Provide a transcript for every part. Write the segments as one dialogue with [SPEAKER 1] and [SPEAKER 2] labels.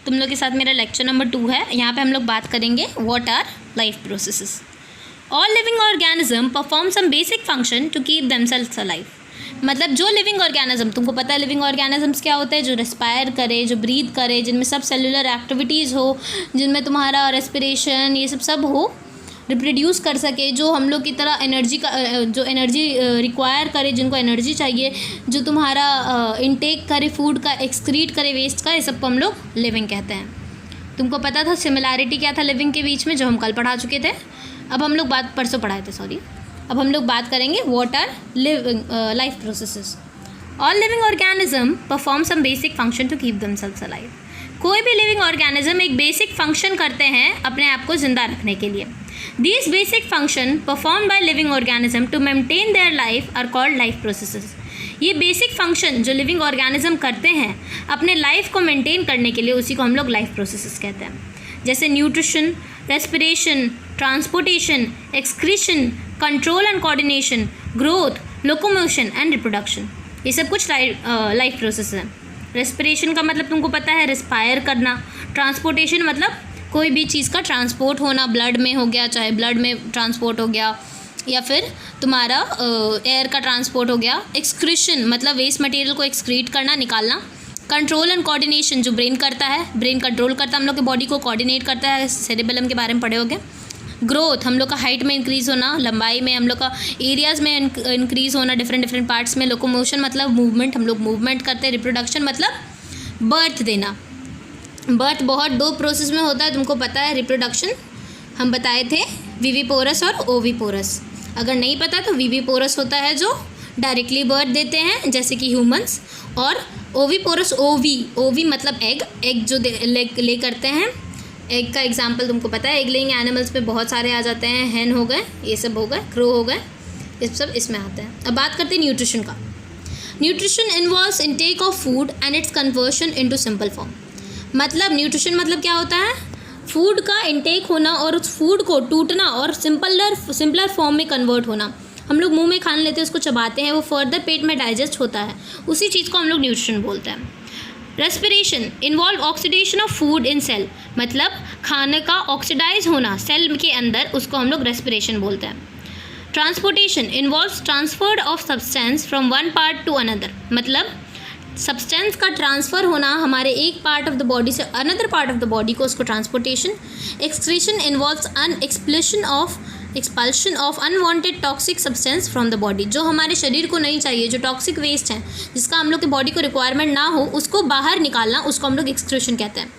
[SPEAKER 1] तुम लोग के साथ मेरा लेक्चर नंबर 2 है। यहाँ पे हम लोग बात करेंगे what are life processes. All living organism perform some basic function to keep themselves alive. मतलब जो लिविंग ऑर्गेनिज्म, तुमको पता है लिविंग ऑर्गेनिजम्स क्या होते हैं, जो रेस्पायर करे, जो ब्रीथ करे, जिनमें सब सेलुलर एक्टिविटीज़ हो, जिनमें तुम्हारा रेस्पिरेशन ये सब हो, रिप्रोड्यूस कर सके, जो हम लोग की तरह एनर्जी का जो एनर्जी रिक्वायर करे, जिनको एनर्जी चाहिए, जो तुम्हारा इनटेक करे फूड का, एक्सक्रीट करे वेस्ट का, ये सब को हम लोग लिविंग कहते हैं। तुमको पता था सिमिलैरिटी क्या था लिविंग के बीच में, जो हम कल पढ़ा चुके थे। अब हम लोग परसों पढ़ाए थे, सॉरी। अब हम लोग बात करेंगे what are life processes. All living organism perform some basic function to keep themselves alive. कोई भी लिविंग ऑर्गेनिज्म एक बेसिक फंक्शन करते हैं अपने आप को जिंदा रखने के लिए। These basic function performed by living organism to maintain their life are called life processes. ये बेसिक फंक्शन जो लिविंग ऑर्गेनिज्म करते हैं अपने लाइफ को मेंटेन करने के लिए, उसी को हम लोग लाइफ प्रोसेसेस कहते हैं। जैसे nutrition, respiration, transportation, excretion, control and coordination, growth, locomotion and reproduction, ये सब कुछ लाइफ प्रोसेस है। रेस्पिरेशन का मतलब तुमको पता है, रेस्पायर करना। ट्रांसपोर्टेशन मतलब कोई भी चीज़ का ट्रांसपोर्ट होना, ब्लड में हो गया, चाहे ब्लड में ट्रांसपोर्ट हो गया, या फिर तुम्हारा एयर का ट्रांसपोर्ट हो गया। एक्सक्रीशन मतलब वेस्ट मटेरियल को एक्सक्रीट करना, निकालना। कंट्रोल एंड कोऑर्डिनेशन जो ब्रेन करता है, ब्रेन कंट्रोल करता है हम लोग के बॉडी को, कोऑर्डिनेट करता है। सेरेबेलम के बारे में पढ़े होगे। ग्रोथ हम लोग का हाइट में इंक्रीज़ होना, लंबाई में हम लोग का एरियाज़ में इंक्रीज़ होना, डिफरेंट पार्ट्स में। लोकोमोशन मतलब मूवमेंट, हम लोग मूवमेंट करते हैं। रिप्रोडक्शन मतलब बर्थ देना। बर्थ बहुत दो प्रोसेस में होता है, तुमको पता है। रिप्रोडक्शन हम बताए थे, विविपोरस और ओविपोरस। अगर नहीं पता तो विविपोरस होता है जो डायरेक्टली बर्थ देते हैं, जैसे कि ह्यूमंस, और ओविपोरस ओवी मतलब एग जो ले करते हैं। एग का एग्जांपल तुमको पता है, एग लेइंग एनिमल्स पे बहुत सारे आ जाते हैं। हैन हो गए, ये सब हो गए, क्रो हो गए, ये सब इसमें आते हैं। अब बात करते हैं न्यूट्रिशन का। Nutrition involves intake of food and it's conversion into simple form. मतलब न्यूट्रिशन मतलब क्या होता है, फूड का इनटेक होना और उस फूड को टूटना और सिंपलर फॉर्म में कन्वर्ट होना। हम लोग मुंह में खाने लेते हैं, उसको चबाते हैं, वो फर्दर पेट में डाइजेस्ट होता है, उसी चीज़ को हम लोग न्यूट्रिशन बोलते हैं। Respiration involve oxidation of food in cell, मतलब खाने का ऑक्सीडाइज होना सेल के अंदर, उसको हम लोग रेस्पिरेशन बोलते हैं। Transportation involves transfer of substance from one part two another, मतलब सब्सटेंस का ट्रांसफ़र होना हमारे एक पार्ट ऑफ द बॉडी से another part of the body को, उसको transportation. Excretion involves expulsion of unwanted toxic substance from the body, जो हमारे शरीर को नहीं चाहिए, जो टॉक्सिक वेस्ट है, जिसका हम लोग के बॉडी को रिक्वायरमेंट ना हो, उसको बाहर निकालना, उसको हम लोग एक्सक्रीशन कहते हैं।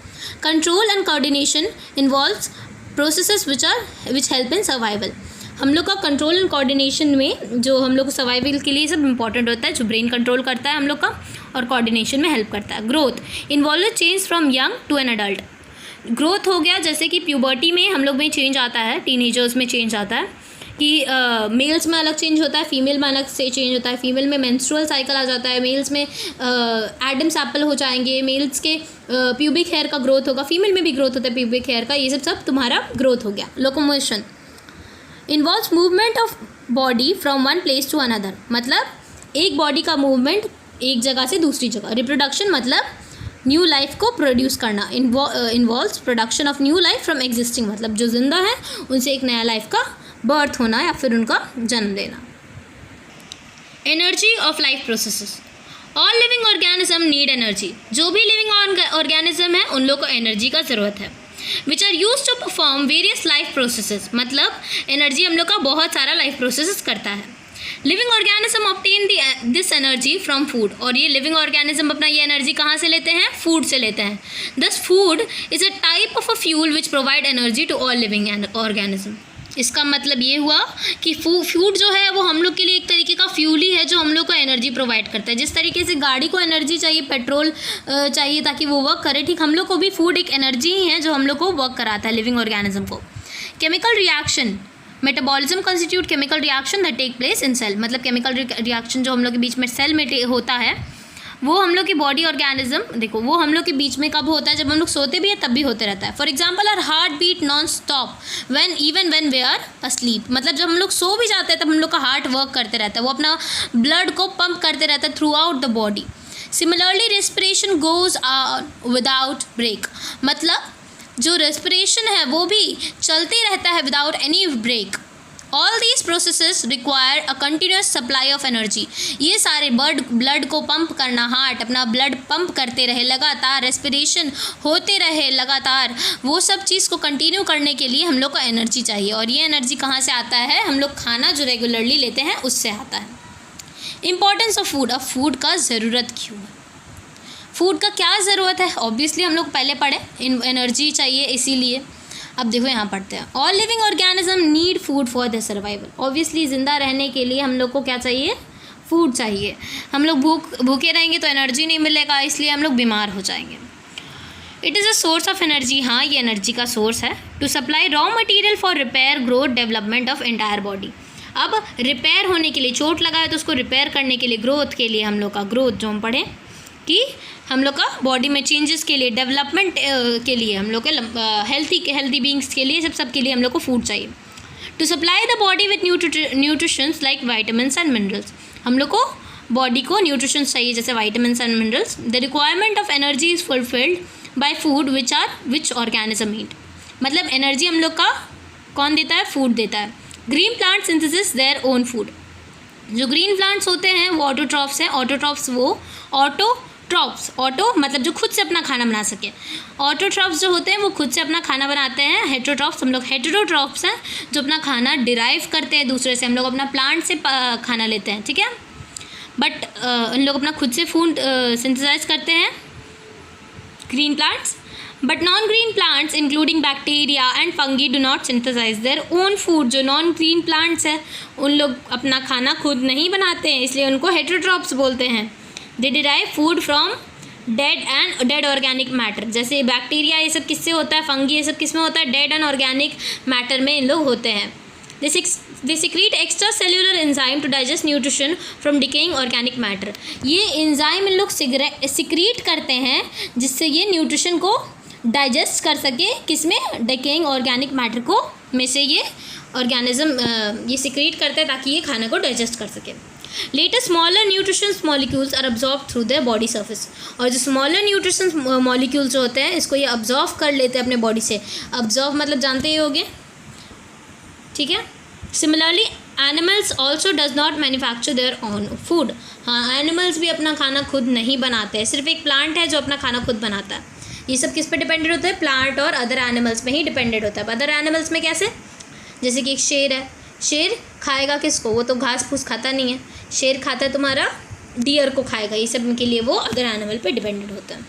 [SPEAKER 1] Control and coordination involves processes which help in survival. हम लोग का कंट्रोल एंड कोऑर्डिनेशन में जो हम लोग को सर्वाइवल के लिए सब इंपॉर्टेंट होता है, जो ब्रेन कंट्रोल करता है हम लोग का, और कोऑर्डिनेशन में हेल्प करता है। Growth involve change from young to an adult. Growth हो गया जैसे कि प्यूबर्टी में हम लोग में चेंज आता है, टीनेजर्स में चेंज आता है कि मेल्स में अलग चेंज होता है, फीमेल में अलग से चेंज होता है। फीमेल में मेंस्ट्रुअल साइकिल आ जाता है, मेल्स में एडम्स एप्पल हो जाएंगे, मेल्स के प्यूबिक हेयर का ग्रोथ होगा, फीमेल में भी ग्रोथ होता है प्यूबिक हेयर का। ये सब तुम्हारा ग्रोथ हो गया। Locomotion involves movement of body from one place to another, मतलब एक बॉडी का मूवमेंट एक जगह से दूसरी जगह। रिप्रोडक्शन मतलब न्यू लाइफ को प्रोड्यूस करना, involves production of new life from existing, मतलब जो जिंदा है उनसे एक नया लाइफ का बर्थ होना या फिर उनका जन्म देना। Energy of life processes. All living organism need energy. जो भी लिविंग ऑर्गेनिज्म है उन लोग को एनर्जी का ज़रूरत है। Which are use to perform various life processes, मतलब एनर्जी हम लोग का बहुत सारा लाइफ प्रोसेसेस करता है। Living organism obtain this energy from food, और ये लिविंग ऑर्गेनिज्म अपना ये एनर्जी कहाँ से लेते हैं, फूड से लेते हैं। Thus food is a type of a fuel which provide energy to all living organism. इसका मतलब ये हुआ कि फूड जो है वो हम लोग के लिए एक तरीके का फ्यूल ही है, जो हम लोग को एनर्जी प्रोवाइड करता है। जिस तरीके से गाड़ी को एनर्जी चाहिए, पेट्रोल चाहिए ताकि वो वर्क करे, ठीक हम लोग को भी फूड एक एनर्जी ही है जो हम लोग को वर्क कराता है, लिविंग ऑर्गेनिज्म को। Chemical reaction metabolism constitute chemical reaction that take place in cell, मतलब केमिकल रिएक्शन जो हम लोग के बीच में सेल में होता है, वो हम लोग की बॉडी ऑर्गेनिज्म, देखो वो हम लोग के बीच में कब होता है, जब हम लोग सोते भी है तब भी होते रहता है। For example our heart beat non stop when we are asleep, मतलब जब हम लोग सो भी जाते हैं तब हम लोग का हार्ट वर्क करते रहता है, वो अपना ब्लड को पंप करते रहता है throughout the body. Similarly respiration goes without break, मतलब जो रेस्पिरेशन है वो भी चलते रहता है without any break. All these processes require a continuous supply of energy, ये सारे ब्लड को पंप करना, हार्ट अपना ब्लड पंप करते रहे लगातार, रेस्पिरेशन होते रहे लगातार, वो सब चीज़ को कंटिन्यू करने के लिए हम लोग को एनर्जी चाहिए। और ये एनर्जी कहाँ से आता है? हम लोग खाना जो रेगुलरली लेते हैं उससे आता है। इम्पॉर्टेंस ऑफ फूड, अब फूड का ज़रूरत क्यों है? फूड का क्या ज़रूरत है? ऑब्वियसली हम लोग पहले पढ़े, एनर्जी चाहिए इसीलिए। अब देखो यहाँ पढ़ते हैं, all living organism need food for the survival. Obviously ज़िंदा रहने के लिए हम लोग को क्या चाहिए? फूड चाहिए। हम लोग भूखे रहेंगे तो एनर्जी नहीं मिलेगा, इसलिए हम लोग बीमार हो जाएंगे। It is a source of energy, हाँ ये एनर्जी का सोर्स है। To supply raw material for repair growth development of entire body, अब रिपेयर होने के लिए, चोट लगा है तो उसको रिपेयर करने के लिए, ग्रोथ के लिए, हम लोग का ग्रोथ जो हम पढ़ें कि हम लोग का बॉडी में चेंजेस के लिए, डेवलपमेंट के लिए, हम लोग के हेल्थी बींग्स के लिए, सब के लिए हम लोग को फूड चाहिए। To supply the body with nutritions like vitamins and minerals, हम लोग को बॉडी को न्यूट्रिशंस चाहिए जैसे vitamins and minerals. The requirement of energy is fulfilled by food which organism eat, मतलब एनर्जी हम लोग का कौन देता है? फूड देता है। Green plant synthesis there own food, जो ग्रीन प्लांट्स होते हैं वो ऑटोट्रॉफ्स हैं। ऑटोट्रॉफ्स वो ऑटो मतलब जो खुद से अपना खाना बना सके। ऑटोट्रॉफ्स जो होते हैं वो खुद से अपना खाना बनाते हैं। हेटरोट्रॉफ्स, हम लोग हेटेरोट्रॉफ्स हैं जो अपना खाना डिराइव करते हैं दूसरे से, हम लोग अपना प्लांट से खाना लेते हैं, ठीक है। बट इन लोग अपना खुद से फूड सिंथेसाइज करते हैं, green plants. But non green plants including bacteria and fungi do not synthesize their own food, जो नॉन ग्रीन प्लांट्स हैं उन लोग अपना खाना खुद नहीं बनाते हैं, इसलिए उनको हेटेरोट्रॉफ्स बोलते हैं। They derive food from dead organic matter, जैसे बैक्टीरिया ये सब किससे होता है? फंगी ये सब किस में होता है? डेड एंड ऑर्गेनिक मैटर में इन लोग होते हैं। They secrete extra cellular enzyme to digest nutrition from decaying organic matter, ये एंजाइम इन लोग सिक्रीट करते हैं जिससे ये न्यूट्रिशन को डाइजेस्ट कर सके, किसमें? डिकेइंग ऑर्गेनिक मैटर को में से ये ऑर्गेनिज्म ये सिक्रीट करते हैं ताकि ये खाने को डाइजेस्ट कर सके। Later smaller nutritions molecules are absorb through their body surface, और जो स्मॉलर न्यूट्रिशंस मॉलिक्यूल्स जो होते हैं इसको ये अब्जॉर्व कर लेते हैं अपने बॉडी से। अब्जॉर्व मतलब जानते ही होंगे, ठीक है। Similarly animals also does not manufacture there own food, हाँ एनिमल्स भी अपना खाना खुद नहीं बनाते हैं, सिर्फ एक प्लांट है जो अपना खाना खुद बनाता है। ये सब किस पे डिपेंडेड होता है? प्लांट और अदर एनिमल्स में ही डिपेंडेड होता है। अदर एनिमल्स में कैसे? जैसे कि एक शेर है, शेर खाएगा किसको? वो तो घास फूस खाता नहीं है, शेर खाता है तुम्हारा डियर को खाएगा, ये सब के लिए वो अदर एनिमल पे डिपेंडेड होता है।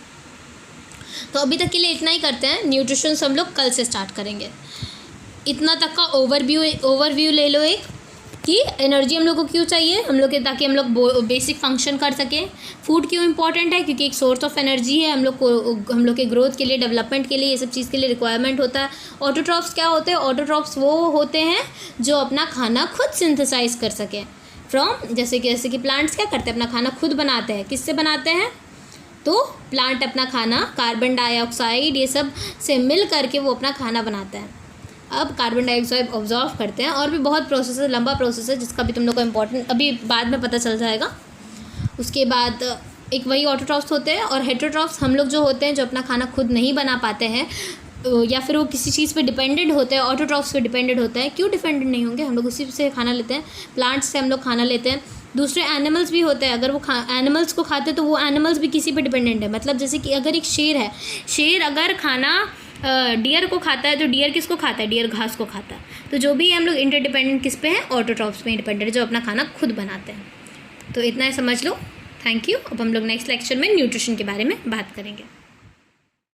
[SPEAKER 1] तो अभी तक के लिए इतना ही करते हैं, न्यूट्रिशन हम लोग कल से स्टार्ट करेंगे। इतना तक का ओवरव्यू ले लो एक कि एनर्जी हम लोग को क्यों चाहिए, हम लोग के, ताकि हम लोग बेसिक फंक्शन कर सकें। फूड क्यों इंपॉर्टेंट है? क्योंकि एक सोर्स ऑफ एनर्जी है, हम लोग के ग्रोथ के लिए, डेवलपमेंट के लिए, ये सब चीज़ के लिए रिक्वायरमेंट होता है। ऑटोट्रॉफ्स क्या होते हैं? ऑटोट्रॉफ्स वो होते हैं जो अपना खाना खुद सिंथेसाइज कर सकें फ्रॉम, जैसे कि प्लांट्स क्या करते हैं? अपना खाना खुद बनाते हैं। किससे बनाते हैं? तो प्लांट अपना खाना कार्बन डाइऑक्साइड ये सब से मिल करके वो अपना खाना बनाता है। अब कार्बन डाइऑक्साइड ऑब्जॉर्व करते हैं, और भी बहुत प्रोसेस है, लंबा प्रोसेस है जिसका भी तुम लोग को इम्पोर्टेंट अभी बाद में पता चल जाएगा। उसके बाद एक वही ऑटोट्रॉफ्स होते हैं, और हेटेरोट्रॉफ्स हम लोग जो होते हैं जो अपना खाना खुद नहीं बना पाते हैं या फिर वो किसी चीज़ पे डिपेंडेड होते हैं, ऑटोट्रॉफ्स पे डिपेंडेड होता है। क्यों डिपेंडेड नहीं होंगे? हम लोग उसी से खाना लेते हैं, प्लांट्स से हम लोग खाना लेते हैं। दूसरे एनिमल्स भी होते हैं, अगर वो एनिमल्स को खाते तो वो एनिमल्स भी किसी पे डिपेंडेंट है। मतलब जैसे कि अगर एक शेर है, शेर अगर खाना डियर को खाता है, तो डियर किसको खाता है? डियर घास को खाता है। तो जो भी हम लोग इंटरडिपेंडेंट किस पे हैं? ऑटोट्रॉफ्स पे डिपेंडेंट, जो अपना खाना खुद बनाते हैं। तो इतना ही समझ लो। Thank you. अब हम लोग नेक्स्ट लेक्चर में न्यूट्रिशन के बारे में बात करेंगे।